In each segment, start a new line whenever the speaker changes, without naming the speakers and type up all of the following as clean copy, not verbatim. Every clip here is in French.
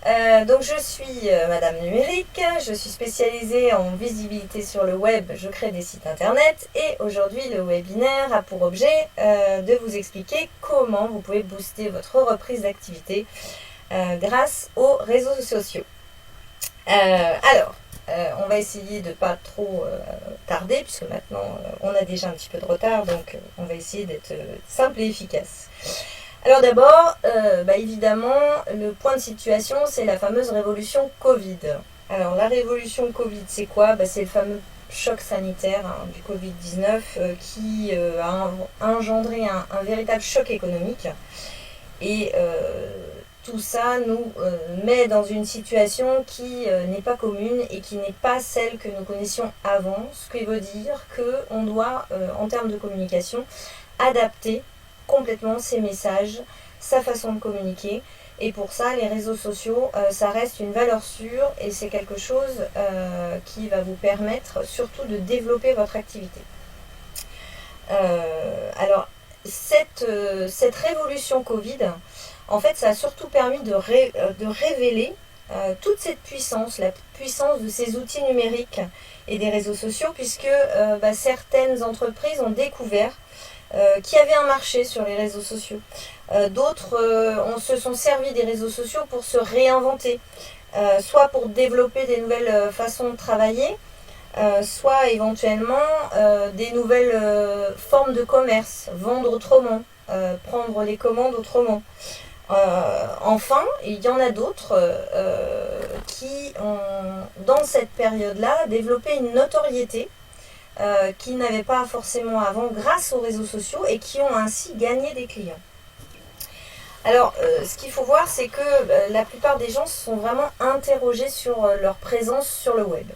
Donc je suis Madame Numérique, je suis spécialisée en visibilité sur le web, je crée des sites internet et aujourd'hui le webinaire a pour objet de vous expliquer comment vous pouvez booster votre reprise d'activité grâce aux réseaux sociaux. On va essayer de ne pas trop tarder puisque maintenant on a déjà un petit peu de retard, donc on va essayer d'être simple et efficace. Alors d'abord, évidemment, le point de situation, c'est la fameuse révolution Covid. Alors la révolution Covid, c'est quoi? C'est le fameux choc sanitaire du Covid-19 qui a engendré un véritable choc économique. Et tout ça nous met dans une situation qui n'est pas commune et qui n'est pas celle que nous connaissions avant, ce qui veut dire qu'on doit, en termes de communication, adapter complètement ses messages, sa façon de communiquer. Et pour ça, les réseaux sociaux, ça reste une valeur sûre et c'est quelque chose qui va vous permettre surtout de développer votre activité. Cette révolution Covid, en fait, ça a surtout permis de révéler toute cette puissance, la puissance de ces outils numériques et des réseaux sociaux, puisque certaines entreprises ont découvert qu'il y avait un marché sur les réseaux sociaux. D'autres se sont servis des réseaux sociaux pour se réinventer, soit pour développer des nouvelles façons de travailler, soit éventuellement des nouvelles formes de commerce, vendre autrement, prendre les commandes autrement. Enfin, il y en a d'autres qui ont, dans cette période-là, développé une notoriété qu'ils n'avaient pas forcément avant grâce aux réseaux sociaux et qui ont ainsi gagné des clients. Alors, ce qu'il faut voir, c'est que la plupart des gens se sont vraiment interrogés sur leur présence sur le web.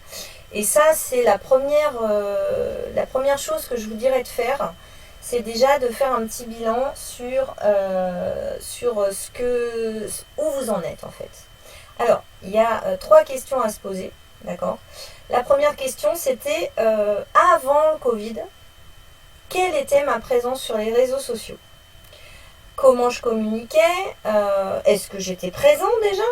Et ça, c'est la première chose que je vous dirais de faire. C'est déjà de faire un petit bilan sur où vous en êtes en fait. Alors, il y a 3 questions à se poser, d'accord? La première question, c'était avant le Covid, quelle était ma présence sur les réseaux sociaux? Comment je communiquais? Est-ce que j'étais présente déjà?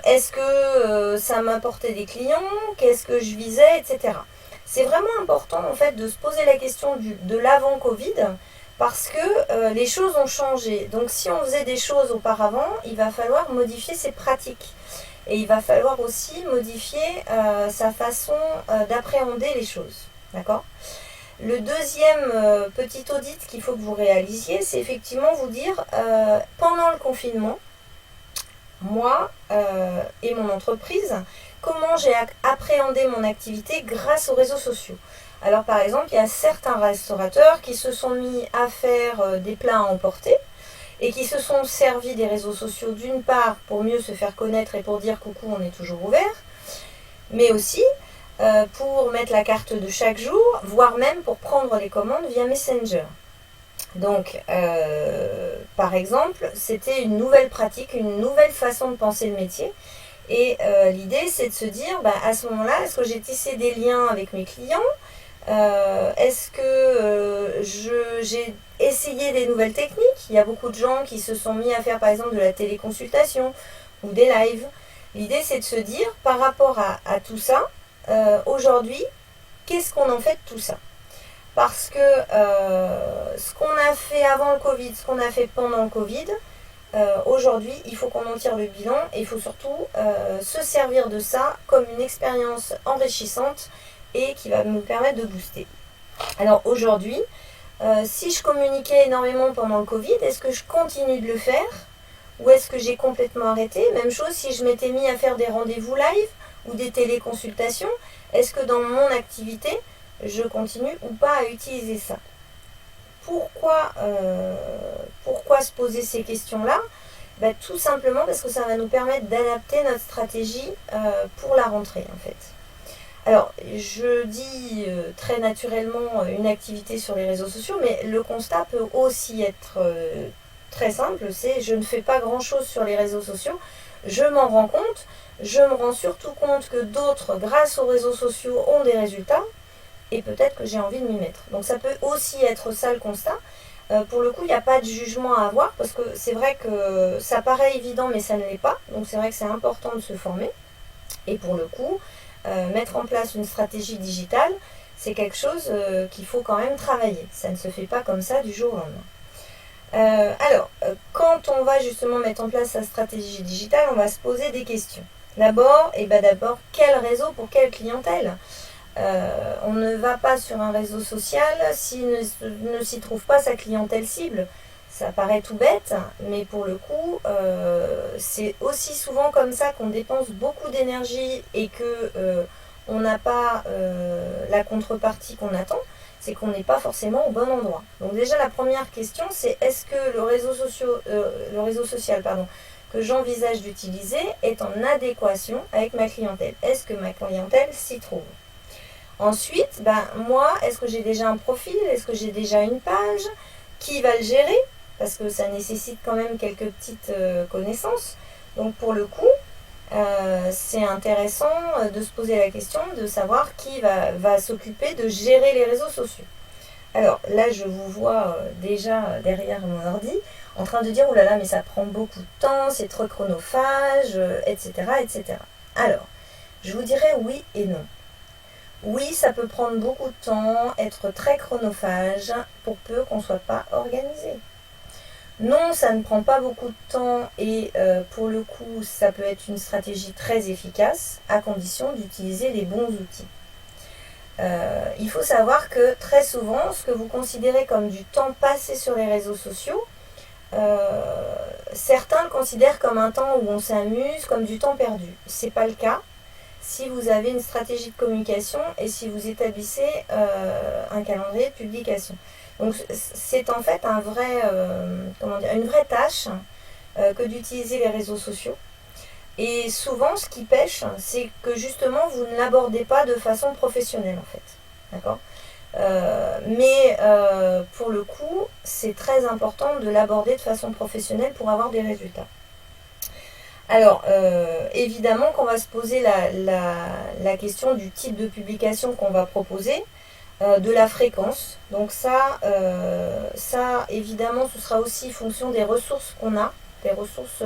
Est-ce que ça m'apportait des clients? Qu'est-ce que je visais, etc. C'est vraiment important en fait de se poser la question de l'avant Covid parce que les choses ont changé. Donc si on faisait des choses auparavant, il va falloir modifier ses pratiques. Et il va falloir aussi modifier sa façon d'appréhender les choses. D'accord ? Le deuxième petit audit qu'il faut que vous réalisiez, c'est effectivement vous dire, pendant le confinement, moi et mon entreprise, comment j'ai appréhendé mon activité grâce aux réseaux sociaux. Alors par exemple, il y a certains restaurateurs qui se sont mis à faire des plats à emporter et qui se sont servis des réseaux sociaux d'une part pour mieux se faire connaître et pour dire coucou, on est toujours ouvert, mais aussi pour mettre la carte de chaque jour, voire même pour prendre les commandes via Messenger. Donc, par exemple, c'était une nouvelle pratique, une nouvelle façon de penser le métier. Et l'idée, c'est de se dire, à ce moment-là, est-ce que j'ai tissé des liens avec mes clients? Est-ce que j'ai essayé des nouvelles techniques? Il y a beaucoup de gens qui se sont mis à faire, par exemple, de la téléconsultation ou des lives. L'idée, c'est de se dire, par rapport à tout ça, aujourd'hui, qu'est-ce qu'on en fait de tout ça? Parce que ce qu'on a fait avant le Covid, ce qu'on a fait pendant le Covid, aujourd'hui, il faut qu'on en tire le bilan et il faut surtout se servir de ça comme une expérience enrichissante et qui va nous permettre de booster. Alors aujourd'hui, si je communiquais énormément pendant le Covid, est-ce que je continue de le faire ou est-ce que j'ai complètement arrêté? Même chose si je m'étais mis à faire des rendez-vous live ou des téléconsultations, est-ce que dans mon activité, je continue ou pas à utiliser ça? Pourquoi se poser ces questions-là? Tout simplement parce que ça va nous permettre d'adapter notre stratégie pour la rentrée en fait. Alors, je dis très naturellement une activité sur les réseaux sociaux, mais le constat peut aussi être très simple, c'est je ne fais pas grand-chose sur les réseaux sociaux, je m'en rends compte, je me rends surtout compte que d'autres, grâce aux réseaux sociaux, ont des résultats, et peut-être que j'ai envie de m'y mettre. Donc ça peut aussi être ça le constat. Pour le coup, il n'y a pas de jugement à avoir parce que c'est vrai que ça paraît évident mais ça ne l'est pas. Donc c'est vrai que c'est important de se former. Et pour le coup, mettre en place une stratégie digitale, c'est quelque chose qu'il faut quand même travailler. Ça ne se fait pas comme ça du jour au lendemain. Quand on va justement mettre en place sa stratégie digitale, on va se poser des questions. D'abord, quel réseau pour quelle clientèle? On ne va pas sur un réseau social s'il ne s'y trouve pas sa clientèle cible. Ça paraît tout bête, mais pour le coup, c'est aussi souvent comme ça qu'on dépense beaucoup d'énergie et que on n'a pas la contrepartie qu'on attend, c'est qu'on n'est pas forcément au bon endroit. Donc déjà la première question, c'est est-ce que le réseau social que j'envisage d'utiliser est en adéquation avec ma clientèle? Est-ce que ma clientèle s'y trouve? Ensuite, moi, est-ce que j'ai déjà un profil? Est-ce que j'ai déjà une page? Qui va le gérer? Parce que ça nécessite quand même quelques petites connaissances. Donc pour le coup, c'est intéressant de se poser la question de savoir qui va s'occuper de gérer les réseaux sociaux. Alors là, je vous vois déjà derrière mon ordi en train de dire « Oh là là, mais ça prend beaucoup de temps, c'est trop chronophage, etc., etc. » Alors, je vous dirais oui et non. Oui, ça peut prendre beaucoup de temps, être très chronophage, pour peu qu'on ne soit pas organisé. Non, ça ne prend pas beaucoup de temps et pour le coup, ça peut être une stratégie très efficace à condition d'utiliser les bons outils. Il faut savoir que très souvent, ce que vous considérez comme du temps passé sur les réseaux sociaux, certains le considèrent comme un temps où on s'amuse, comme du temps perdu. Ce n'est pas le cas. Si vous avez une stratégie de communication et si vous établissez un calendrier de publication. Donc c'est en fait une vraie tâche que d'utiliser les réseaux sociaux. Et souvent ce qui pêche, c'est que justement vous ne l'abordez pas de façon professionnelle en fait. D'accord ? Mais pour le coup, c'est très important de l'aborder de façon professionnelle pour avoir des résultats. Alors, évidemment qu'on va se poser la question du type de publication qu'on va proposer, de la fréquence. Donc ça, évidemment, ce sera aussi fonction des ressources qu'on a, des ressources,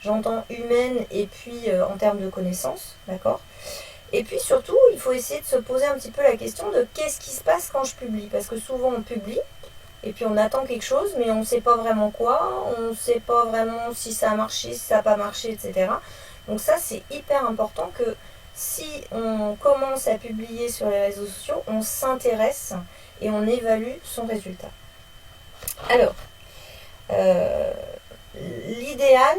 j'entends, humaines et puis en termes de connaissances, d'accord ? Et puis surtout, il faut essayer de se poser un petit peu la question de qu'est-ce qui se passe quand je publie. Parce que souvent on publie, et puis on attend quelque chose, mais on ne sait pas vraiment quoi, on ne sait pas vraiment si ça a marché, si ça n'a pas marché, etc. Donc ça, c'est hyper important que si on commence à publier sur les réseaux sociaux, on s'intéresse et on évalue son résultat. Alors, l'idéal,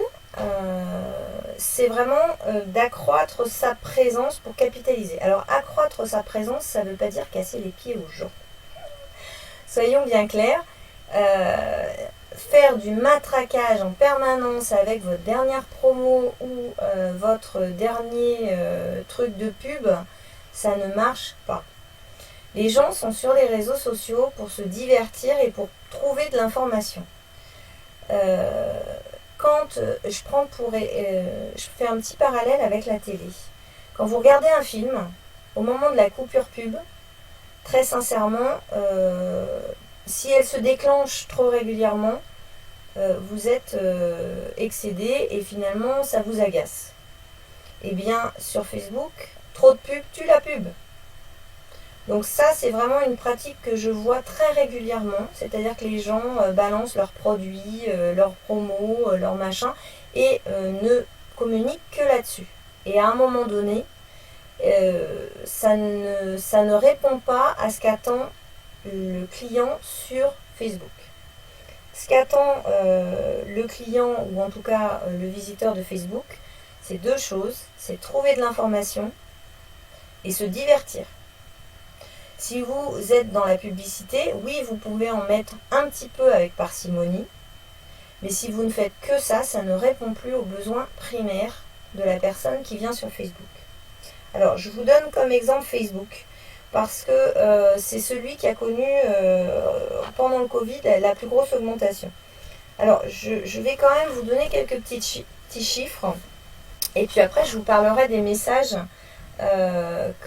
c'est vraiment d'accroître sa présence pour capitaliser. Alors, accroître sa présence, ça ne veut pas dire casser les pieds aux gens. Soyons bien clairs, faire du matraquage en permanence avec votre dernière promo ou votre dernier truc de pub, ça ne marche pas. Les gens sont sur les réseaux sociaux pour se divertir et pour trouver de l'information. Quand je fais un petit parallèle avec la télé. Quand vous regardez un film, au moment de la coupure pub, très sincèrement, si elle se déclenche trop régulièrement, vous êtes excédé et finalement ça vous agace. Eh bien, sur Facebook, trop de pub tue la pub. Donc ça, c'est vraiment une pratique que je vois très régulièrement, c'est-à-dire que les gens balancent leurs produits, leurs promos, leurs machins, et ne communiquent que là-dessus. Et à un moment donné, ça ne répond pas à ce qu'attend le client sur Facebook. Ce qu'attend le client, ou en tout cas le visiteur de Facebook, c'est deux choses, c'est trouver de l'information et se divertir. Si vous êtes dans la publicité, oui, vous pouvez en mettre un petit peu avec parcimonie, mais si vous ne faites que ça, ça ne répond plus aux besoins primaires de la personne qui vient sur Facebook. Alors, je vous donne comme exemple Facebook, parce que c'est celui qui a connu, pendant le Covid, la plus grosse augmentation. Alors, je vais quand même vous donner quelques petits chiffres, et puis après, je vous parlerai des messages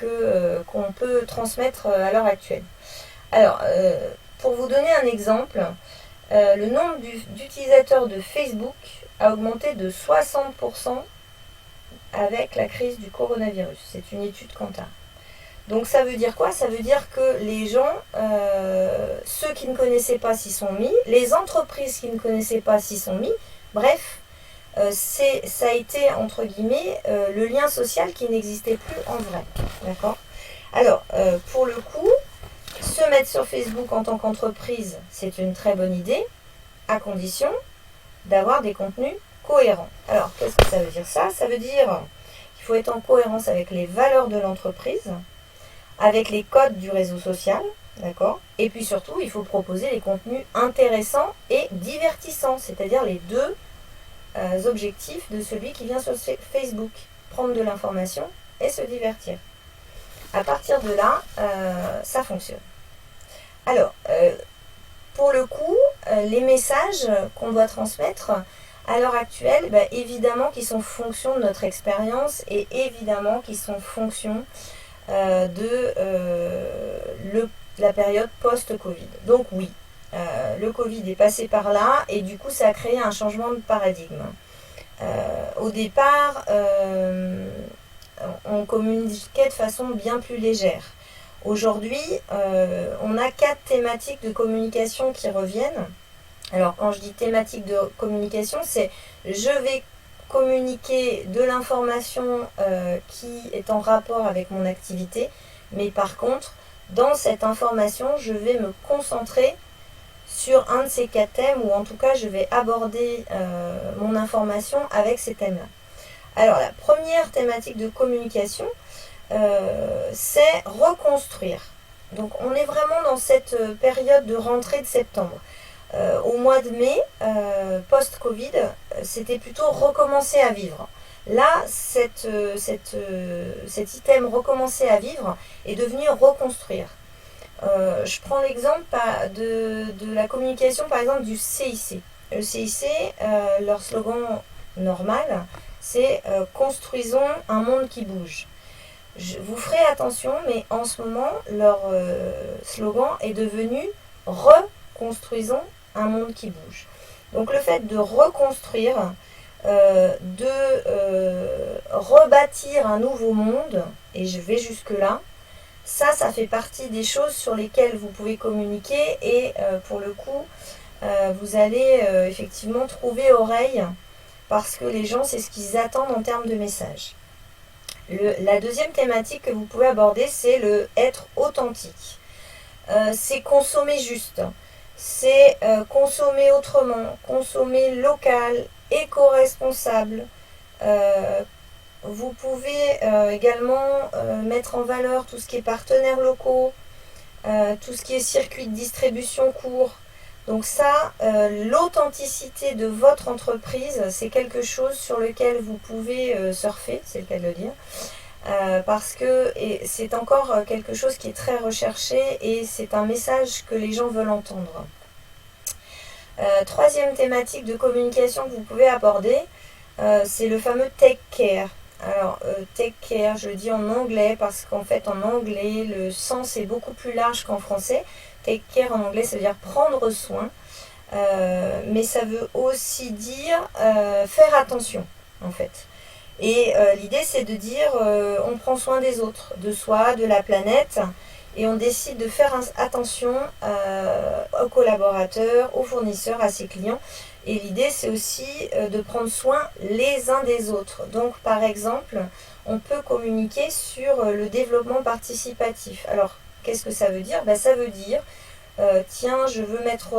qu'on peut transmettre à l'heure actuelle. Alors, pour vous donner un exemple, le nombre d'utilisateurs de Facebook a augmenté de 60% avec la crise du coronavirus. C'est une étude Kantar. Donc ça veut dire quoi? Ça veut dire que les gens, ceux qui ne connaissaient pas s'y sont mis, les entreprises qui ne connaissaient pas s'y sont mis, bref, ça a été, entre guillemets, le lien social qui n'existait plus en vrai. D'accord? Alors, pour le coup, se mettre sur Facebook en tant qu'entreprise, c'est une très bonne idée, à condition d'avoir des contenus cohérents. Alors, qu'est-ce que ça veut dire ça? Ça veut dire qu'il faut être en cohérence avec les valeurs de l'entreprise, avec les codes du réseau social, d'accord? Et puis surtout, il faut proposer des contenus intéressants et divertissants, c'est-à-dire les deux objectifs de celui qui vient sur Facebook. Prendre de l'information et se divertir. À partir de là, ça fonctionne. Alors, pour le coup, les messages qu'on doit transmettre à l'heure actuelle, évidemment qu'ils sont fonction de notre expérience et évidemment qu'ils sont fonction de la période post-Covid. Donc oui, le Covid est passé par là et du coup ça a créé un changement de paradigme. Au départ, on communiquait de façon bien plus légère. Aujourd'hui, on a 4 thématiques de communication qui reviennent. Alors quand je dis thématique de communication, c'est je vais communiquer de l'information qui est en rapport avec mon activité, mais par contre, dans cette information, je vais me concentrer sur un de ces 4 thèmes, ou en tout cas, je vais aborder mon information avec ces thèmes-là. Alors, la première thématique de communication, c'est reconstruire. Donc, on est vraiment dans cette période de rentrée de septembre. Au mois de mai, post-Covid, c'était plutôt recommencer à vivre. Là, cet item recommencer à vivre est devenu reconstruire. Je prends l'exemple de la communication, par exemple, du CIC. Le CIC, leur slogan normal, c'est construisons un monde qui bouge. Vous ferez attention, mais en ce moment, leur slogan est devenu reconstruisons un monde qui bouge. Donc le fait de reconstruire, rebâtir un nouveau monde, et je vais jusque-là, ça fait partie des choses sur lesquelles vous pouvez communiquer et pour le coup, vous allez effectivement trouver oreille parce que les gens, c'est ce qu'ils attendent en termes de message. La deuxième thématique que vous pouvez aborder, c'est le être authentique. C'est consommer juste. C'est consommer autrement, consommer local, éco-responsable. Vous pouvez également mettre en valeur tout ce qui est partenaires locaux, tout ce qui est circuit de distribution court. Donc ça, l'authenticité de votre entreprise, c'est quelque chose sur lequel vous pouvez surfer, c'est le cas de le dire. Parce que c'est encore quelque chose qui est très recherché et c'est un message que les gens veulent entendre. Troisième thématique de communication que vous pouvez aborder, c'est le fameux take care. Alors, take care, je le dis en anglais parce qu'en fait en anglais le sens est beaucoup plus large qu'en français. Take care en anglais, ça veut dire prendre soin, mais ça veut aussi dire faire attention en fait. Et l'idée, c'est de dire on prend soin des autres, de soi, de la planète, et on décide de faire attention aux collaborateurs, aux fournisseurs, à ses clients. Et l'idée, c'est aussi de prendre soin les uns des autres. Donc, par exemple, on peut communiquer sur le développement participatif. Alors, qu'est-ce que ça veut dire? Ça veut dire, tiens, je veux mettre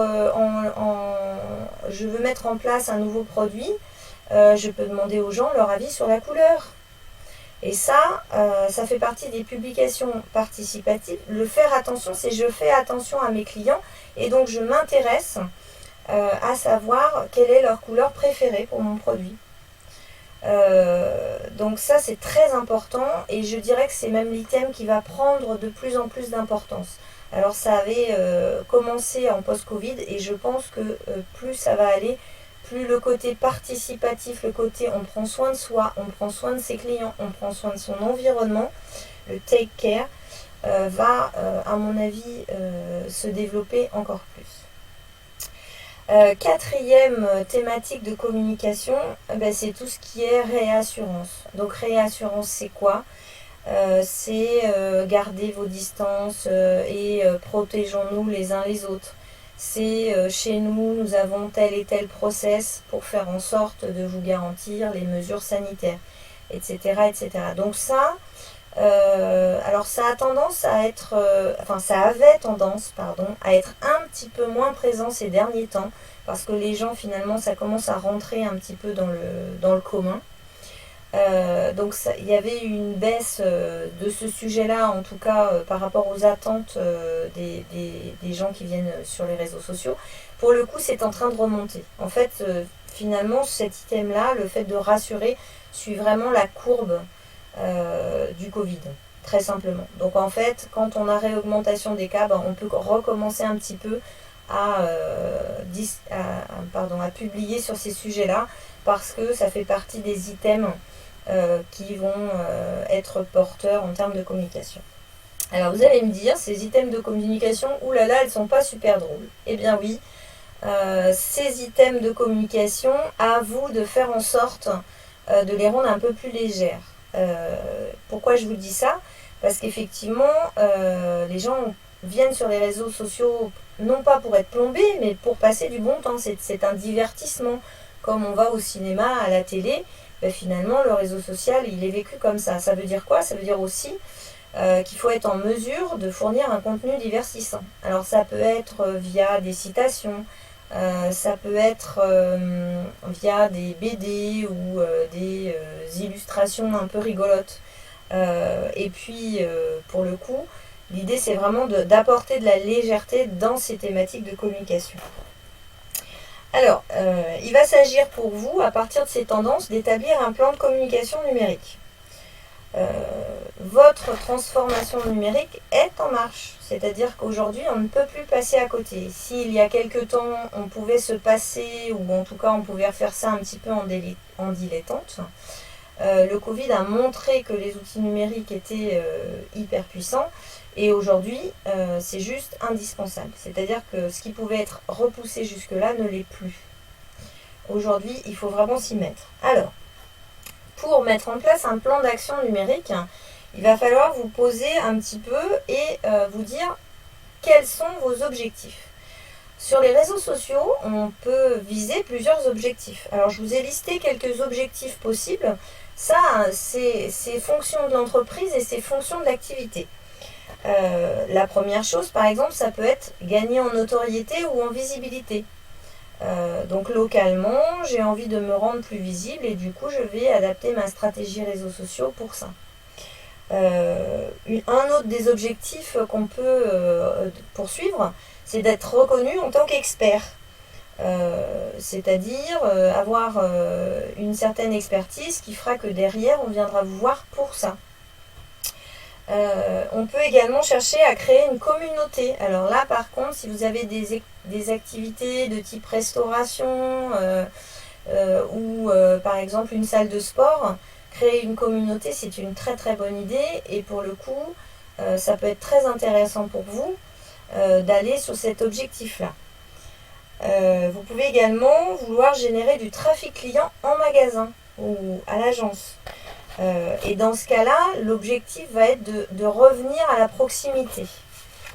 en place un nouveau produit. Je peux demander aux gens leur avis sur la couleur. Et ça fait partie des publications participatives. Le faire attention, c'est je fais attention à mes clients et donc je m'intéresse à savoir quelle est leur couleur préférée pour mon produit. Donc ça, c'est très important et je dirais que c'est même l'item qui va prendre de plus en plus d'importance. Alors ça avait commencé en post-Covid et je pense que plus ça va aller, plus le côté participatif, le côté on prend soin de soi, on prend soin de ses clients, on prend soin de son environnement, le take care, va, à mon avis, se développer encore plus. Quatrième thématique de communication, c'est tout ce qui est réassurance. Donc réassurance, c'est quoi? C'est garder vos distances et protégeons-nous les uns les autres. C'est chez nous, nous avons tel et tel process pour faire en sorte de vous garantir les mesures sanitaires, etc. etc. Donc ça, alors ça a tendance à être, ça avait tendance, pardon, à être un petit peu moins présent ces derniers temps, parce que les gens finalement, ça commence à rentrer un petit peu dans le commun. Donc il y avait une baisse de ce sujet-là, en tout cas par rapport aux attentes des gens qui viennent sur les réseaux sociaux. Pour le coup, c'est en train de remonter. En fait, finalement, cet item-là, le fait de rassurer, suit vraiment la courbe du Covid, très simplement. Donc en fait, quand on a réaugmentation des cas, on peut recommencer un petit peu à publier sur ces sujets-là, parce que ça fait partie des items qui vont être porteurs en termes de communication. Alors vous allez me dire, ces items de communication, oulala, elles sont pas super drôles. Eh bien oui, ces items de communication, à vous de faire en sorte de les rendre un peu plus légères. Pourquoi je vous dis ça? Parce qu'effectivement, les gens viennent sur les réseaux sociaux non pas pour être plombés, mais pour passer du bon temps. C'est un divertissement. Comme on va au cinéma, à la télé, finalement, le réseau social, il est vécu comme ça. Ça veut dire quoi? Ça veut dire aussi qu'il faut être en mesure de fournir un contenu divertissant. Alors ça peut être via des citations, ça peut être via des BD ou des illustrations un peu rigolotes. Et puis, pour le coup, l'idée c'est vraiment d'apporter de la légèreté dans ces thématiques de communication. Alors, il va s'agir pour vous, à partir de ces tendances, d'établir un plan de communication numérique. Votre transformation numérique est en marche. C'est-à-dire qu'aujourd'hui, on ne peut plus passer à côté. S'il y a quelque temps, on pouvait se passer, ou en tout cas, on pouvait faire ça un petit peu en dilettante, le Covid a montré que les outils numériques étaient hyper puissants. Et aujourd'hui, c'est juste indispensable. C'est-à-dire que ce qui pouvait être repoussé jusque-là ne l'est plus. Aujourd'hui, il faut vraiment s'y mettre. Alors, pour mettre en place un plan d'action numérique, il va falloir vous poser un petit peu et vous dire quels sont vos objectifs. Sur les réseaux sociaux, on peut viser plusieurs objectifs. Alors, je vous ai listé quelques objectifs possibles. Ça, c'est fonction de l'entreprise et c'est fonction de l'activité. La première chose, par exemple, ça peut être gagner en notoriété ou en visibilité. Donc localement, j'ai envie de me rendre plus visible et du coup, je vais adapter ma stratégie réseaux sociaux pour ça. Un autre des objectifs qu'on peut poursuivre, c'est d'être reconnu en tant qu'expert. C'est-à-dire avoir une certaine expertise qui fera que derrière, on viendra vous voir pour ça. On peut également chercher à créer une communauté. Alors là, par contre, si vous avez des activités de type restauration ou par exemple une salle de sport, créer une communauté, c'est une très très bonne idée. Et pour le coup, ça peut être très intéressant pour vous d'aller sur cet objectif-là. Vous pouvez également vouloir générer du trafic client en magasin ou à l'agence. Et dans ce cas-là, l'objectif va être de revenir à la proximité.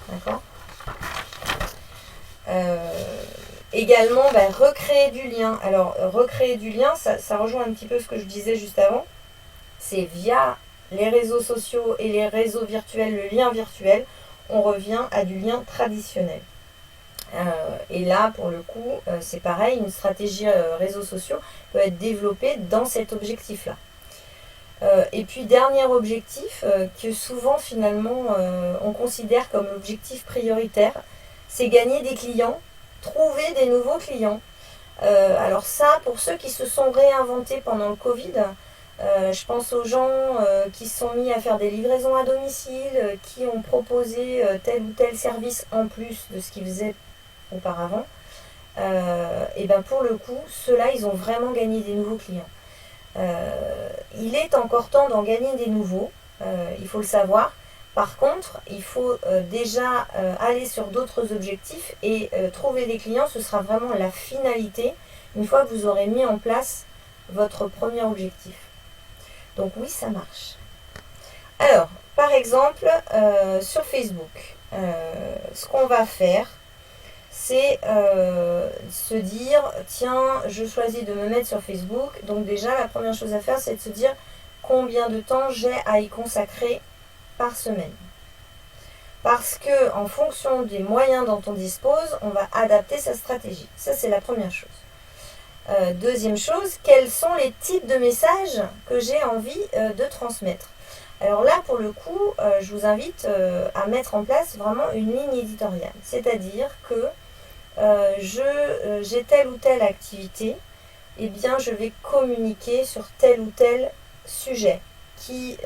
D'accord ? Également, recréer du lien. Alors, recréer du lien, ça rejoint un petit peu ce que je disais juste avant. C'est via les réseaux sociaux et les réseaux virtuels, le lien virtuel, on revient à du lien traditionnel. Et là, pour le coup, c'est pareil, une stratégie réseaux sociaux peut être développée dans cet objectif-là. Et puis dernier objectif que souvent finalement on considère comme l'objectif prioritaire, c'est gagner des clients, trouver des nouveaux clients. Alors ça, pour ceux qui se sont réinventés pendant le Covid, je pense aux gens qui se sont mis à faire des livraisons à domicile, qui ont proposé tel ou tel service en plus de ce qu'ils faisaient auparavant. Et bien pour le coup, ceux-là, ils ont vraiment gagné des nouveaux clients. Il est encore temps d'en gagner des nouveaux, il faut le savoir, Par contre, il faut déjà aller sur d'autres objectifs et trouver des clients, ce sera vraiment la finalité une fois que vous aurez mis en place votre premier objectif. Donc oui, ça marche. Alors, par exemple, sur Facebook, ce qu'on va faire, c'est se dire, tiens, je choisis de me mettre sur Facebook. Donc déjà, la première chose à faire, c'est de se dire combien de temps j'ai à y consacrer par semaine. Parce que en fonction des moyens dont on dispose, on va adapter sa stratégie. Ça, c'est la première chose. Deuxième chose, quels sont les types de messages que j'ai envie de transmettre? Alors là, pour le coup, je vous invite à mettre en place vraiment une ligne éditoriale. C'est-à-dire que j'ai telle ou telle activité, eh bien je vais communiquer sur tel ou tel sujet qui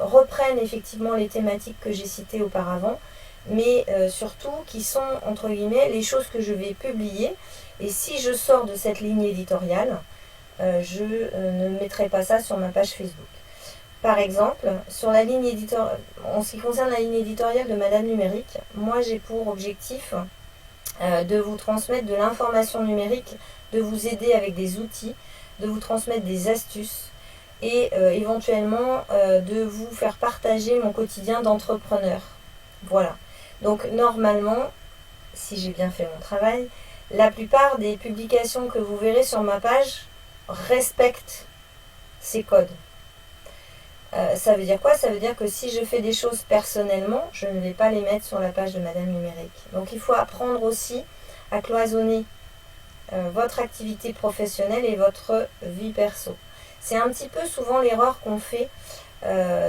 reprennent effectivement les thématiques que j'ai citées auparavant, mais surtout qui sont, entre guillemets, les choses que je vais publier. Et si je sors de cette ligne éditoriale, je ne mettrai pas ça sur ma page Facebook. Par exemple, sur la ligne éditoriale, en ce qui concerne la ligne éditoriale de Madame Numérique, moi j'ai pour objectif de vous transmettre de l'information numérique, de vous aider avec des outils, de vous transmettre des astuces et éventuellement de vous faire partager mon quotidien d'entrepreneur. Voilà. Donc normalement, si j'ai bien fait mon travail, la plupart des publications que vous verrez sur ma page respectent ces codes. Ça veut dire quoi? Ça veut dire que si je fais des choses personnellement, je ne vais pas les mettre sur la page de Madame Numérique. Donc il faut apprendre aussi à cloisonner votre activité professionnelle et votre vie perso. C'est un petit peu souvent l'erreur qu'on fait,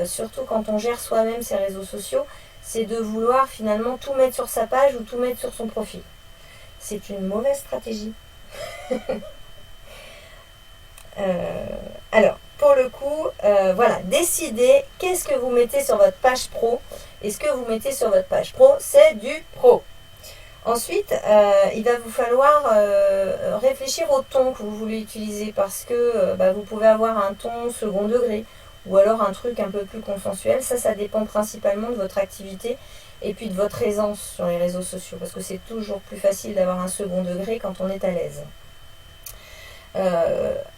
surtout quand on gère soi-même ses réseaux sociaux, c'est de vouloir finalement tout mettre sur sa page ou tout mettre sur son profil. C'est une mauvaise stratégie. Alors, pour le coup, voilà, décidez qu'est-ce que vous mettez sur votre page pro. Et ce que vous mettez sur votre page pro, c'est du pro. Ensuite, il va vous falloir réfléchir au ton que vous voulez utiliser parce que vous pouvez avoir un ton second degré ou alors un truc un peu plus consensuel. Ça dépend principalement de votre activité et puis de votre aisance sur les réseaux sociaux parce que c'est toujours plus facile d'avoir un second degré quand on est à l'aise.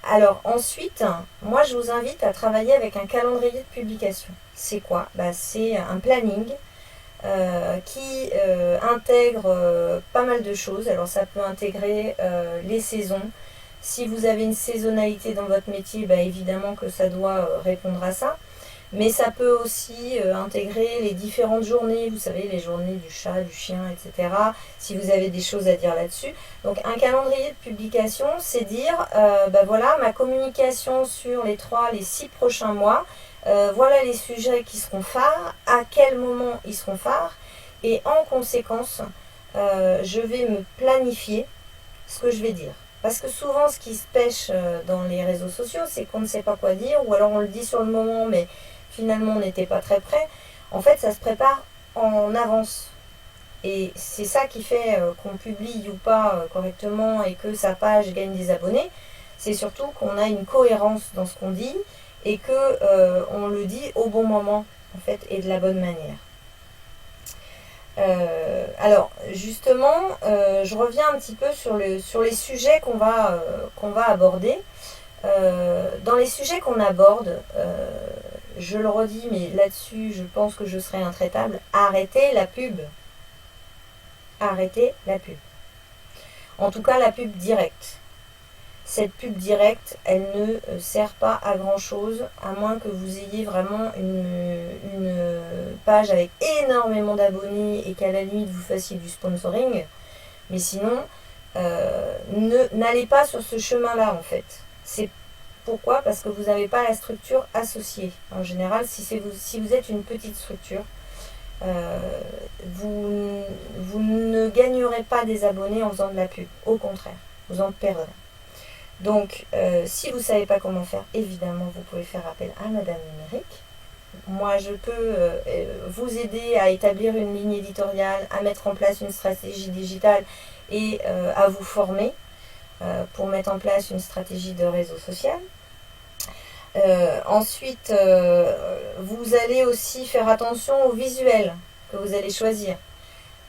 Alors ensuite, moi je vous invite à travailler avec un calendrier de publication. C'est quoi? C'est un planning qui intègre pas mal de choses. Alors ça peut intégrer les saisons. Si vous avez une saisonnalité dans votre métier, évidemment que ça doit répondre à ça. Mais ça peut aussi intégrer les différentes journées, vous savez, les journées du chat, du chien, etc. Si vous avez des choses à dire là-dessus. Donc un calendrier de publication, c'est dire, voilà, ma communication sur les 6 prochains mois, voilà les sujets qui seront phares, à quel moment ils seront phares, et en conséquence, je vais me planifier ce que je vais dire. Parce que souvent, ce qui se pêche dans les réseaux sociaux, c'est qu'on ne sait pas quoi dire, ou alors on le dit sur le moment, mais finalement on n'était pas très près. En fait, ça se prépare en avance. Et c'est ça qui fait qu'on publie ou pas correctement et que sa page gagne des abonnés. C'est surtout qu'on a une cohérence dans ce qu'on dit et que on le dit au bon moment, en fait, et de la bonne manière. Alors justement, je reviens un petit peu sur les sujets qu'on va aborder. Dans les sujets qu'on aborde, je le redis, mais là-dessus, je pense que je serai intraitable, arrêtez la pub. Arrêtez la pub. En tout cas, la pub directe. Cette pub directe, elle ne sert pas à grand chose, à moins que vous ayez vraiment une page avec énormément d'abonnés et qu'à la limite vous fassiez du sponsoring. Mais sinon, n'allez pas sur ce chemin-là en fait. C'est pourquoi? Parce que vous n'avez pas la structure associée. En général, si vous êtes une petite structure, vous ne gagnerez pas des abonnés en faisant de la pub. Au contraire, vous en perdrez. Donc, si vous ne savez pas comment faire, évidemment, vous pouvez faire appel à Madame Numérique. Moi, je peux vous aider à établir une ligne éditoriale, à mettre en place une stratégie digitale et à vous former pour mettre en place une stratégie de réseau social. Ensuite, vous allez aussi faire attention aux visuels que vous allez choisir.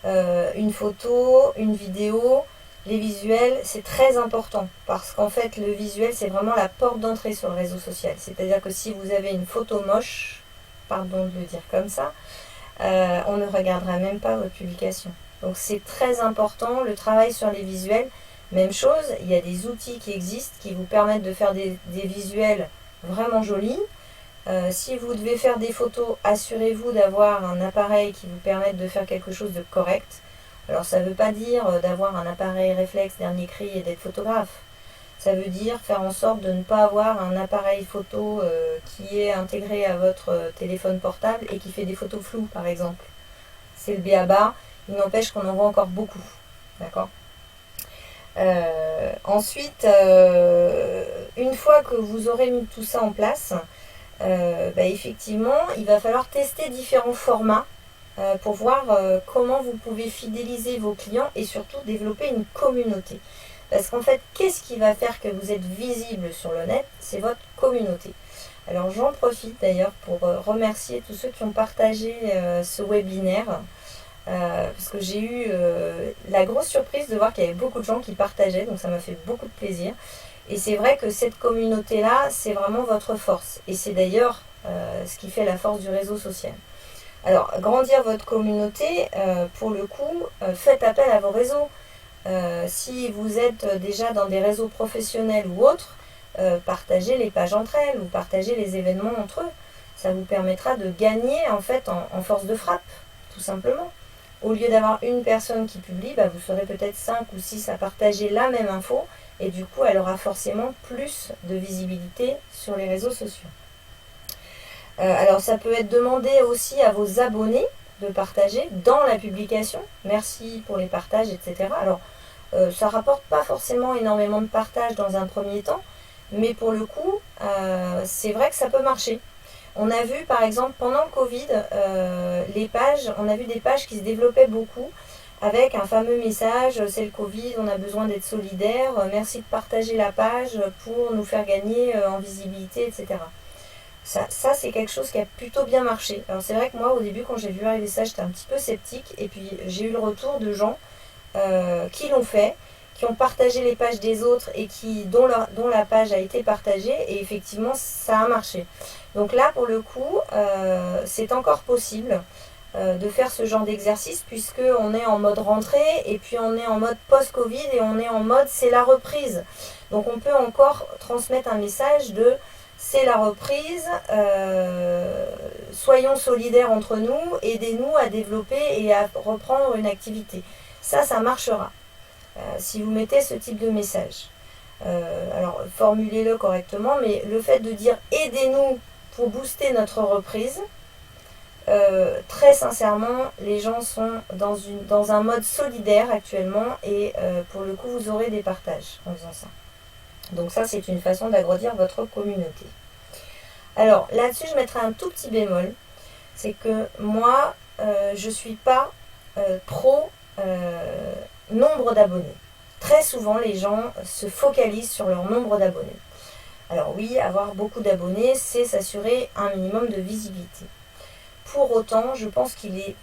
Une photo, une vidéo, les visuels, c'est très important parce qu'en fait, le visuel, c'est vraiment la porte d'entrée sur le réseau social. C'est-à-dire que si vous avez une photo moche, pardon de le dire comme ça, on ne regardera même pas votre publication. Donc c'est très important, le travail sur les visuels. Même chose, il y a des outils qui existent qui vous permettent de faire des visuels vraiment jolis. Si vous devez faire des photos, assurez-vous d'avoir un appareil qui vous permette de faire quelque chose de correct. Alors ça ne veut pas dire d'avoir un appareil réflexe dernier cri et d'être photographe. Ça veut dire faire en sorte de ne pas avoir un appareil photo qui est intégré à votre téléphone portable et qui fait des photos floues par exemple. C'est le b.a.-ba, il n'empêche qu'on en voit encore beaucoup. D'accord ? Ensuite, une fois que vous aurez mis tout ça en place, effectivement, il va falloir tester différents formats pour voir comment vous pouvez fidéliser vos clients et surtout développer une communauté. Parce qu'en fait, qu'est-ce qui va faire que vous êtes visible sur le net? C'est votre communauté. Alors j'en profite d'ailleurs pour remercier tous ceux qui ont partagé ce webinaire. Parce que j'ai eu la grosse surprise de voir qu'il y avait beaucoup de gens qui partageaient, donc ça m'a fait beaucoup de plaisir. Et c'est vrai que cette communauté-là, c'est vraiment votre force. Et c'est d'ailleurs ce qui fait la force du réseau social. Alors, grandir votre communauté, pour le coup, faites appel à vos réseaux. Si vous êtes déjà dans des réseaux professionnels ou autres, partagez les pages entre elles ou partagez les événements entre eux. Ça vous permettra de gagner en fait en force de frappe, tout simplement. Au lieu d'avoir une personne qui publie, vous serez peut-être 5 ou 6 à partager la même info et du coup elle aura forcément plus de visibilité sur les réseaux sociaux. Alors ça peut être demandé aussi à vos abonnés de partager dans la publication. Merci pour les partages, etc. Alors ça rapporte pas forcément énormément de partages dans un premier temps, mais pour le coup, c'est vrai que ça peut marcher. On a vu par exemple pendant le Covid, on a vu des pages qui se développaient beaucoup avec un fameux message, c'est le Covid, on a besoin d'être solidaire, merci de partager la page pour nous faire gagner en visibilité, etc. Ça c'est quelque chose qui a plutôt bien marché. Alors c'est vrai que moi au début quand j'ai vu arriver ça, j'étais un petit peu sceptique et puis j'ai eu le retour de gens qui l'ont fait, qui ont partagé les pages des autres et dont la page a été partagée et effectivement ça a marché. Donc là pour le coup c'est encore possible de faire ce genre d'exercice puisque on est en mode rentrée et puis on est en mode post-Covid et on est en mode c'est la reprise. Donc on peut encore transmettre un message de c'est la reprise, soyons solidaires entre nous, aidez-nous à développer et à reprendre une activité. Ça marchera si vous mettez ce type de message. Alors formulez-le correctement, mais le fait de dire aidez-nous pour booster notre reprise, très sincèrement, les gens sont dans un mode solidaire actuellement et pour le coup, vous aurez des partages en faisant ça. Donc ça, c'est une façon d'agrandir votre communauté. Alors là-dessus, je mettrai un tout petit bémol. C'est que moi, je ne suis pas pro nombre d'abonnés. Très souvent, les gens se focalisent sur leur nombre d'abonnés. Alors oui, avoir beaucoup d'abonnés, c'est s'assurer un minimum de visibilité. Pour autant, je pense qu'il est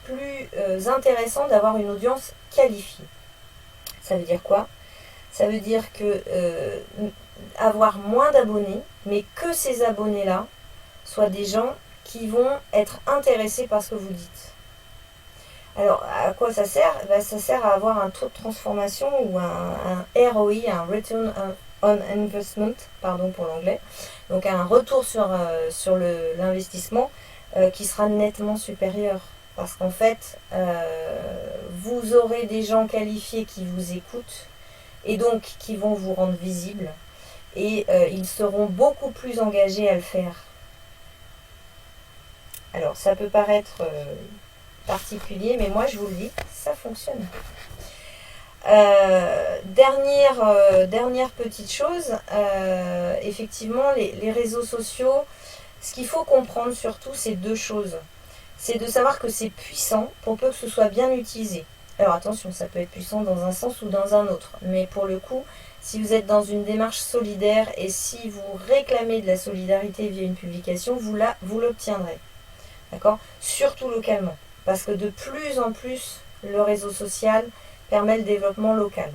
plus intéressant d'avoir une audience qualifiée. Ça veut dire quoi? Ça veut dire que avoir moins d'abonnés, mais que ces abonnés-là soient des gens qui vont être intéressés par ce que vous dites. Alors, à quoi ça sert? Ça sert à avoir un taux de transformation ou un ROI, un Return on Investment, pardon pour l'anglais, donc un retour sur l'investissement qui sera nettement supérieur. Parce qu'en fait, vous aurez des gens qualifiés qui vous écoutent et donc qui vont vous rendre visible et ils seront beaucoup plus engagés à le faire. Alors, ça peut paraître particulier, mais moi je vous le dis, ça fonctionne. Dernière petite chose, effectivement, les réseaux sociaux, ce qu'il faut comprendre surtout, c'est deux choses. C'est de savoir que c'est puissant pour peu que ce soit bien utilisé. Alors attention, ça peut être puissant dans un sens ou dans un autre. Mais pour le coup, si vous êtes dans une démarche solidaire et si vous réclamez de la solidarité via une publication, vous l'obtiendrez. D'accord? Surtout localement. Parce que de plus en plus, le réseau social permet le développement local.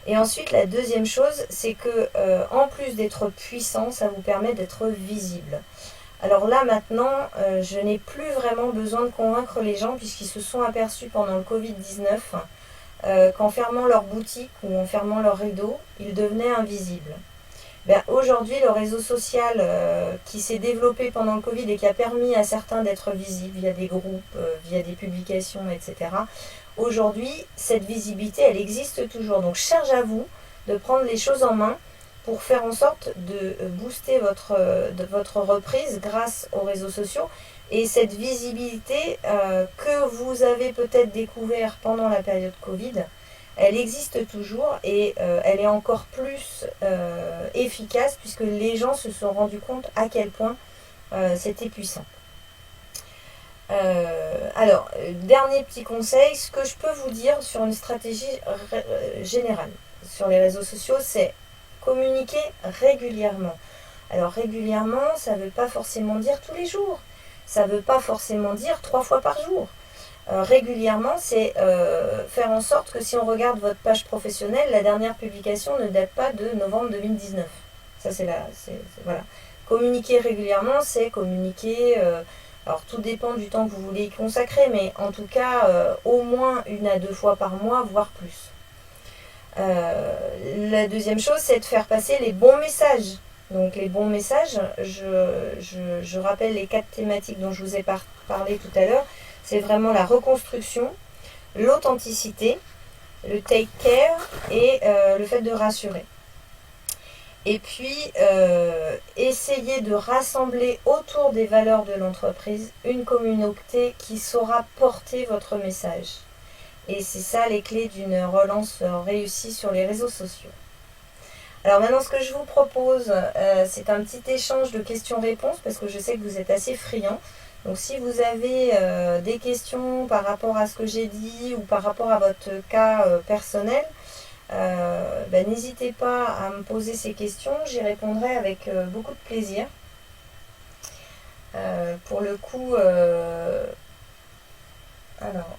Et ensuite, la deuxième chose, c'est que en plus d'être puissant, ça vous permet d'être visible. Alors là maintenant, je n'ai plus vraiment besoin de convaincre les gens puisqu'ils se sont aperçus pendant le Covid-19 qu'en fermant leur boutique ou en fermant leur rideau, ils devenaient invisibles. Ben, aujourd'hui, le réseau social qui s'est développé pendant le Covid et qui a permis à certains d'être visibles via des groupes, via des publications, etc. Aujourd'hui, cette visibilité, elle existe toujours. Donc charge à vous de prendre les choses en main pour faire en sorte de booster votre reprise grâce aux réseaux sociaux. Et cette visibilité que vous avez peut-être découvert pendant la période Covid, elle existe toujours et elle est encore plus efficace puisque les gens se sont rendus compte à quel point c'était puissant. Alors, dernier petit conseil, ce que je peux vous dire sur une stratégie générale sur les réseaux sociaux, c'est communiquer régulièrement. Alors régulièrement, ça ne veut pas forcément dire tous les jours. Ça ne veut pas forcément dire 3 fois par jour. Régulièrement, c'est faire en sorte que si on regarde votre page professionnelle, la dernière publication ne date pas de novembre 2019. Ça, voilà. Communiquer régulièrement, c'est communiquer... alors tout dépend du temps que vous voulez y consacrer, mais en tout cas, au moins 1 à 2 fois par mois, voire plus. La deuxième chose, c'est de faire passer les bons messages. Donc les bons messages, je rappelle les 4 thématiques dont je vous ai parlé tout à l'heure. C'est vraiment la reconstruction, l'authenticité, le take care et le fait de rassurer. Et puis, essayer de rassembler autour des valeurs de l'entreprise une communauté qui saura porter votre message. Et c'est ça les clés d'une relance réussie sur les réseaux sociaux. Alors maintenant, ce que je vous propose, c'est un petit échange de questions-réponses parce que je sais que vous êtes assez friands. Donc si vous avez des questions par rapport à ce que j'ai dit ou par rapport à votre cas personnel, n'hésitez pas à me poser ces questions, j'y répondrai avec beaucoup de plaisir. Pour le coup, alors,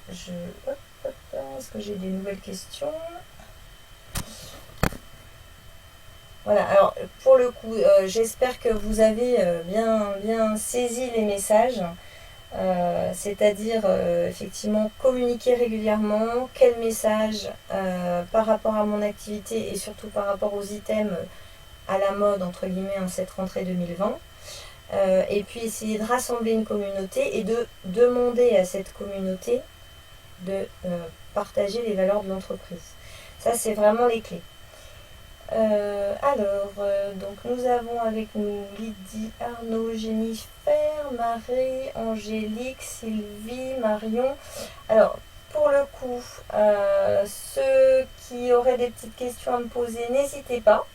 est-ce que j'ai des nouvelles questions? Voilà, alors pour le coup, j'espère que vous avez bien saisi les messages. C'est-à-dire effectivement communiquer régulièrement, quel message par rapport à mon activité et surtout par rapport aux items à la mode entre guillemets en cette rentrée 2020, et puis essayer de rassembler une communauté et de demander à cette communauté de partager les valeurs de l'entreprise. Ça, c'est vraiment les clés. Donc nous avons avec nous Lydie, Arnaud, Jennifer, Marie, Angélique, Sylvie, Marion. Alors, pour le coup, ceux qui auraient des petites questions à me poser, n'hésitez pas.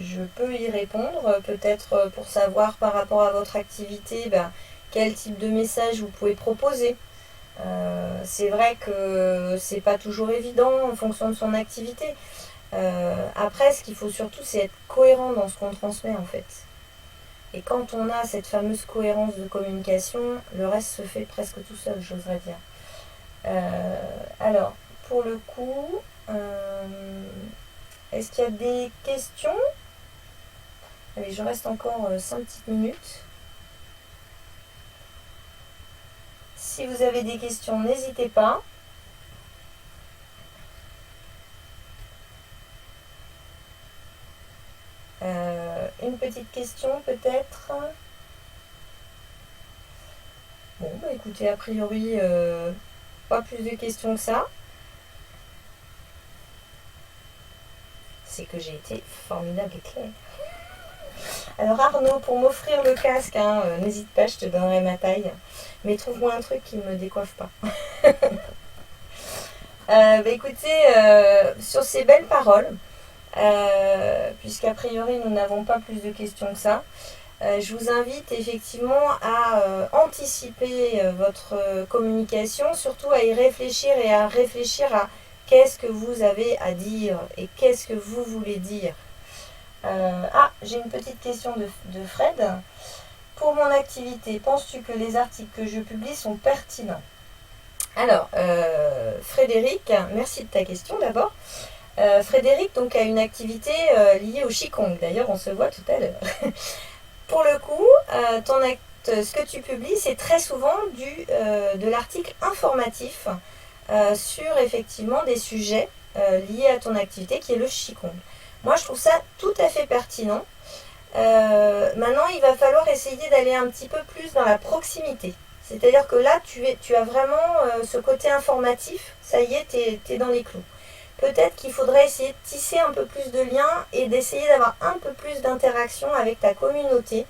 Je peux y répondre, peut-être pour savoir par rapport à votre activité, quel type de message vous pouvez proposer. C'est vrai que c'est pas toujours évident en fonction de son activité. Après, ce qu'il faut surtout, c'est être cohérent dans ce qu'on transmet en fait. Et quand on a cette fameuse cohérence de communication, le reste se fait presque tout seul, j'oserais dire. Alors, pour le coup, est-ce qu'il y a des questions? Allez, je reste encore 5 petites minutes. Si vous avez des questions, n'hésitez pas. Une petite question peut-être. Bon, écoutez, a priori, pas plus de questions que ça. C'est que j'ai été formidable et claire. Alors Arnaud, pour m'offrir le casque, n'hésite pas, je te donnerai ma taille. Mais trouve-moi un truc qui ne me décoiffe pas. Écoutez, sur ces belles paroles, puisqu'a priori nous n'avons pas plus de questions que ça, je vous invite effectivement à anticiper votre communication, surtout à y réfléchir et à réfléchir à qu'est-ce que vous avez à dire et qu'est-ce que vous voulez dire. J'ai une petite question de Fred. Pour mon activité, penses-tu que les articles que je publie sont pertinents? Alors, Frédéric, merci de ta question d'abord. Frédéric donc a une activité liée au Qigong. D'ailleurs, on se voit tout à l'heure. Pour le coup, ce que tu publies, c'est très souvent de l'article informatif sur effectivement des sujets liés à ton activité qui est le Qigong. Moi, je trouve ça tout à fait pertinent. Maintenant, il va falloir essayer d'aller un petit peu plus dans la proximité. C'est-à-dire que là, tu as vraiment ce côté informatif. Ça y est, tu es dans les clous. Peut-être qu'il faudrait essayer de tisser un peu plus de liens et d'essayer d'avoir un peu plus d'interaction avec ta communauté.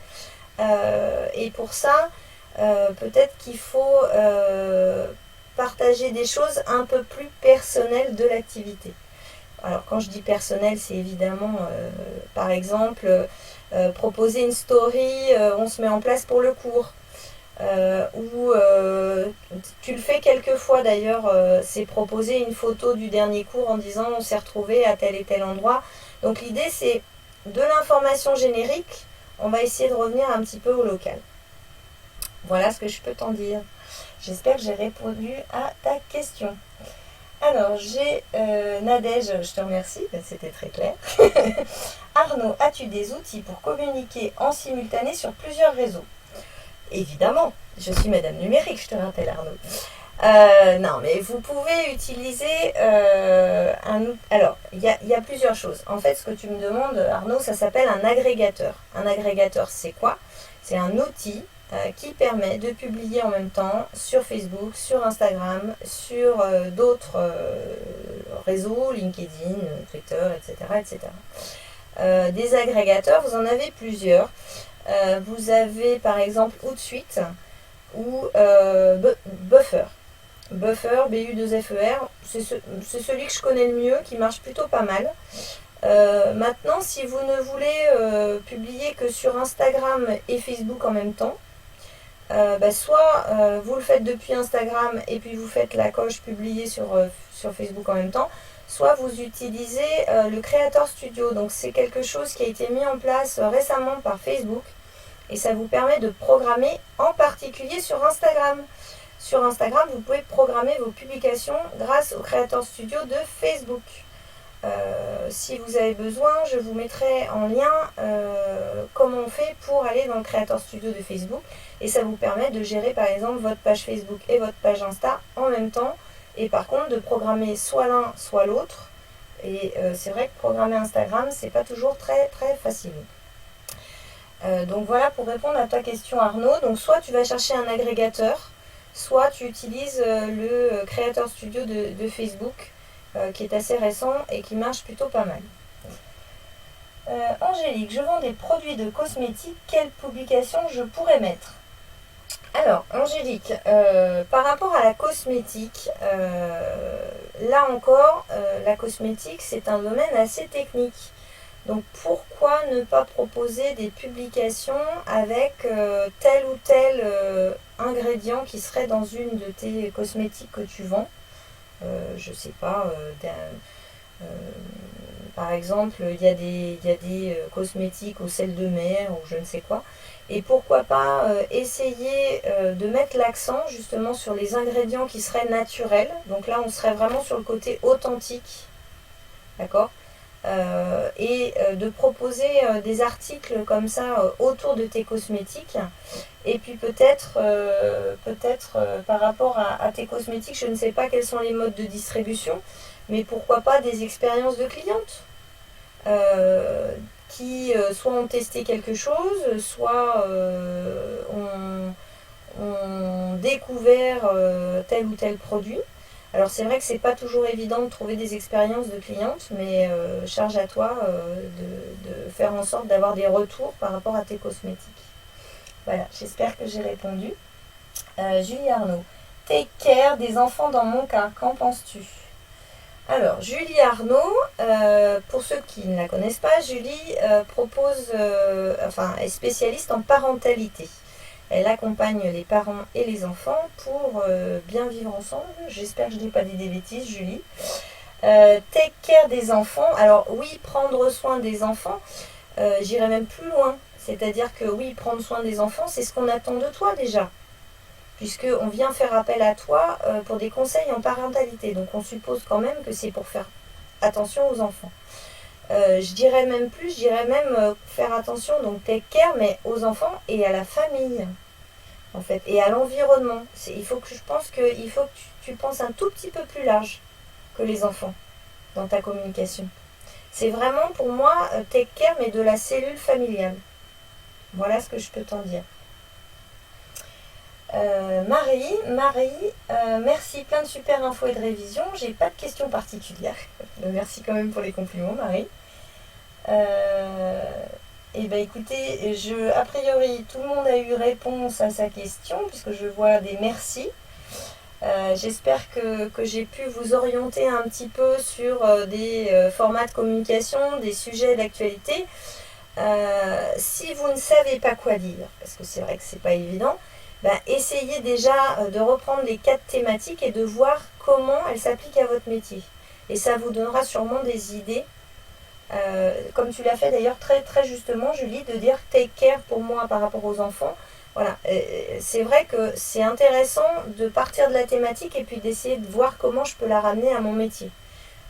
Et pour ça, peut-être qu'il faut partager des choses un peu plus personnelles de l'activité. Alors quand je dis personnel, c'est évidemment, par exemple, proposer une story, on se met en place pour le cours. Ou tu le fais quelquefois d'ailleurs, c'est proposer une photo du dernier cours en disant on s'est retrouvé à tel et tel endroit. Donc l'idée c'est de l'information générique, on va essayer de revenir un petit peu au local. Voilà ce que je peux t'en dire. J'espère que j'ai répondu à ta question. Alors j'ai Nadège, je te remercie, c'était très clair. Arnaud, as-tu des outils pour communiquer en simultané sur plusieurs réseaux? Évidemment, je suis Madame Numérique, je te rappelle Arnaud. Non, mais vous pouvez utiliser Alors, il y a plusieurs choses. En fait, ce que tu me demandes, Arnaud, ça s'appelle un agrégateur. Un agrégateur, c'est quoi? C'est un outil qui permet de publier en même temps sur Facebook, sur Instagram, sur d'autres réseaux, LinkedIn, Twitter, etc. etc. Des agrégateurs, vous en avez plusieurs. Vous avez par exemple Hootsuite ou Buffer. Buffer, B-U-2-F-E-R, c'est celui que je connais le mieux, qui marche plutôt pas mal. Maintenant, si vous ne voulez publier que sur Instagram et Facebook en même temps, soit vous le faites depuis Instagram et puis vous faites la coche publier sur Facebook en même temps, soit vous utilisez le Creator Studio. Donc c'est quelque chose qui a été mis en place récemment par Facebook et ça vous permet de programmer en particulier sur Instagram. Sur Instagram, vous pouvez programmer vos publications grâce au Creator Studio de Facebook. Si vous avez besoin, je vous mettrai en lien comment on fait pour aller dans le Creator Studio de Facebook et ça vous permet de gérer par exemple votre page Facebook et votre page Insta en même temps et par contre de programmer soit l'un soit l'autre et c'est vrai que programmer Instagram c'est pas toujours très très facile. Donc voilà pour répondre à ta question Arnaud. Donc soit tu vas chercher un agrégateur, soit tu utilises le Creator Studio de Facebook qui est assez récent et qui marche plutôt pas mal. Angélique, je vends des produits de cosmétiques, quelle publication je pourrais mettre? Alors Angélique, par rapport à la cosmétique, là encore, la cosmétique c'est un domaine assez technique. Donc pourquoi ne pas proposer des publications avec tel ou tel ingrédient qui serait dans une de tes cosmétiques que tu vends? Je sais pas, par exemple, il y a des cosmétiques au sel de mer ou je ne sais quoi. Et pourquoi pas essayer de mettre l'accent justement sur les ingrédients qui seraient naturels. Donc là, on serait vraiment sur le côté authentique. D'accord ? Et de proposer des articles comme ça autour de tes cosmétiques. Et puis peut-être par rapport à tes cosmétiques, je ne sais pas quels sont les modes de distribution, mais pourquoi pas des expériences de clientes qui soit ont testé quelque chose, soit ont découvert tel ou tel produit. Alors c'est vrai que c'est pas toujours évident de trouver des expériences de clientes, mais charge à toi de faire en sorte d'avoir des retours par rapport à tes cosmétiques. Voilà, j'espère que j'ai répondu. Julie Arnaud, take care des enfants dans mon cas, qu'en penses-tu? Alors, Julie Arnaud, pour ceux qui ne la connaissent pas, Julie est spécialiste en parentalité. Elle accompagne les parents et les enfants pour bien vivre ensemble. J'espère que je ne dis pas des bêtises, Julie. Take care des enfants. Alors oui, prendre soin des enfants, j'irai même plus loin. C'est-à-dire que oui, prendre soin des enfants, c'est ce qu'on attend de toi déjà. Puisqu'on vient faire appel à toi pour des conseils en parentalité. Donc on suppose quand même que c'est pour faire attention aux enfants. Je dirais même plus, faire attention, donc take care, mais aux enfants et à la famille, en fait, et à l'environnement. Il faut que tu penses un tout petit peu plus large que les enfants dans ta communication. C'est vraiment pour moi take care, mais de la cellule familiale. Voilà ce que je peux t'en dire. Marie, merci, plein de super infos et de révisions. J'ai pas de questions particulières. Merci quand même pour les compliments, Marie. Et ben écoutez, a priori tout le monde a eu réponse à sa question puisque je vois des merci. J'espère que j'ai pu vous orienter un petit peu sur des formats de communication, des sujets d'actualité. Si vous ne savez pas quoi dire, parce que c'est vrai que c'est pas évident, essayez déjà de reprendre les 4 thématiques et de voir comment elles s'appliquent à votre métier. Et ça vous donnera sûrement des idées, comme tu l'as fait d'ailleurs très, très justement, Julie, de dire take care pour moi par rapport aux enfants. Voilà, c'est vrai que c'est intéressant de partir de la thématique et puis d'essayer de voir comment je peux la ramener à mon métier.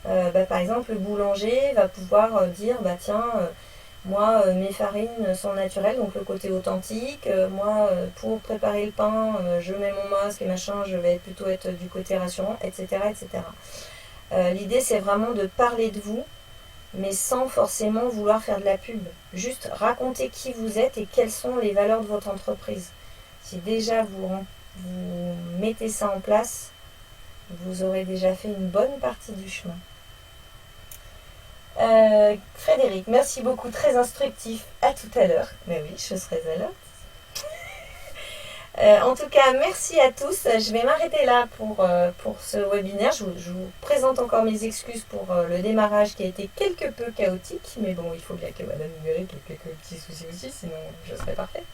Par exemple, le boulanger va pouvoir dire, tiens... moi, mes farines sont naturelles, donc le côté authentique. Moi, pour préparer le pain, je mets mon masque et machin, je vais plutôt être du côté rassurant, etc. etc. L'idée, c'est vraiment de parler de vous, mais sans forcément vouloir faire de la pub. Juste raconter qui vous êtes et quelles sont les valeurs de votre entreprise. Si déjà vous mettez ça en place, vous aurez déjà fait une bonne partie du chemin. Frédéric, merci beaucoup, très instructif. À tout à l'heure. Mais oui, je serai à l'heure. En tout cas, merci à tous. Je vais m'arrêter là pour ce webinaire. Je vous présente encore mes excuses pour le démarrage qui a été quelque peu chaotique. Mais bon, il faut bien que Madame Numérique ait quelques petits soucis aussi, sinon je serai parfaite.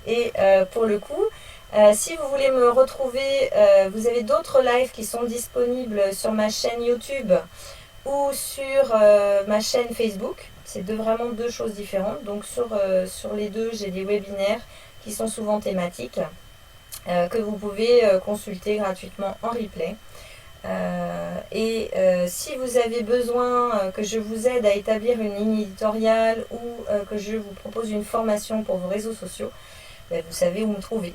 Et pour le coup, si vous voulez me retrouver, vous avez d'autres lives qui sont disponibles sur ma chaîne YouTube ou sur ma chaîne Facebook. C'est vraiment deux choses différentes. Donc sur les deux, j'ai des webinaires qui sont souvent thématiques, que vous pouvez consulter gratuitement en replay. Si vous avez besoin que je vous aide à établir une ligne éditoriale ou que je vous propose une formation pour vos réseaux sociaux, vous savez où me trouver.